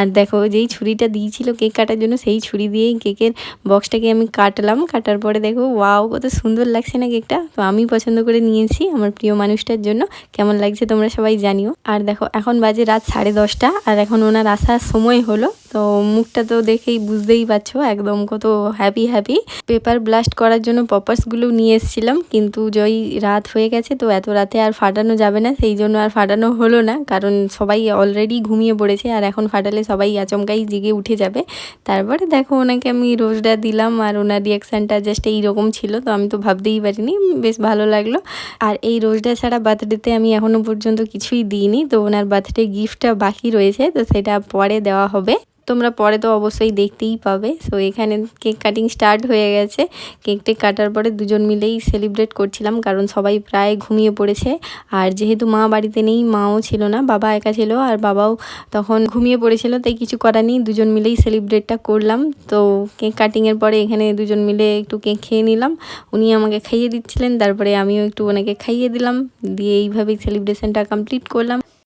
আর দেখো যেই ছুরিটা দিয়েছিল কেক কাটার জন্য সেই ছুরি দিয়েই কেকের বক্সটাকে আমি কাটলাম। কাটার পরে দেখো ওয়াও কত সুন্দর লাগছে না কেকটা। তো আমি পছন্দ করে নিয়েছি আমার প্রিয় মানুষটার জন্য। কেমন লাগছে তোমরা সবাই জানিও। আর দেখো এখন বাজে রাত 10:30 আর এখন ওনার আসার সময় হলো। তো মুখটা তো দেখেই বুঝতেই পারছো একদম কত হ্যাপি। পেপার ব্লাস্ট করার জন্য পপার্সগুলো নিয়ে এসেছিলাম, কিন্তু জয় রাত হয়ে গেছে তো এত রাতে আর ফাটানো যাবে না, সেই জন্য আর ফাটানো হলো না। কারণ সবাই অলরেডি ঘুমিয়ে পড়েছে আর এখন ফাটালে সবাই আচমকাই জেগে উঠে যাবে। তারপরে দেখো ওনাকে আমি রোজটা দিলাম আর ওনার রিয়াকশানটা জাস্ট এইরকম ছিল। তো আমি তো ভাবতেই পারিনি, বেশ ভালো লাগলো। আর এই রোজটা ছাড়া বার্থডেতে আমি এখনও পর্যন্ত কিছুই দিইনি। তো ওনার বার্থডে গিফটটা বাকি রয়েছে, তো সেটা পরে দেওয়া হবে। তোমরা পরে তো অবশ্যই দেখতেই পাবে। সো এখানে কেক কাটিং স্টার্ট হয়ে গেছে। কেকটা কাটার পরে দুজন মিলেই সেলিব্রেট করছিলাম, কারণ সবাই প্রায় ঘুমিয়ে পড়েছে। আর যেহেতু মা বাড়িতে নেই, মাও ছিল না, বাবা একা ছিল আর বাবাও তখন ঘুমিয়ে পড়েছিল, তাই কিছু করার নেই, দুজন মিলেই সেলিব্রেটটা করলাম। তো কেক কাটিংয়ের পরে এখানে দুজন মিলে একটু কেক খেয়ে নিলাম। উনি আমাকে খাইয়ে দিচ্ছিলেন, তারপরে আমিও একটু ওনাকে খাইয়ে দিলাম, দিয়ে এইভাবেই সেলিব্রেশনটা কমপ্লিট করলাম।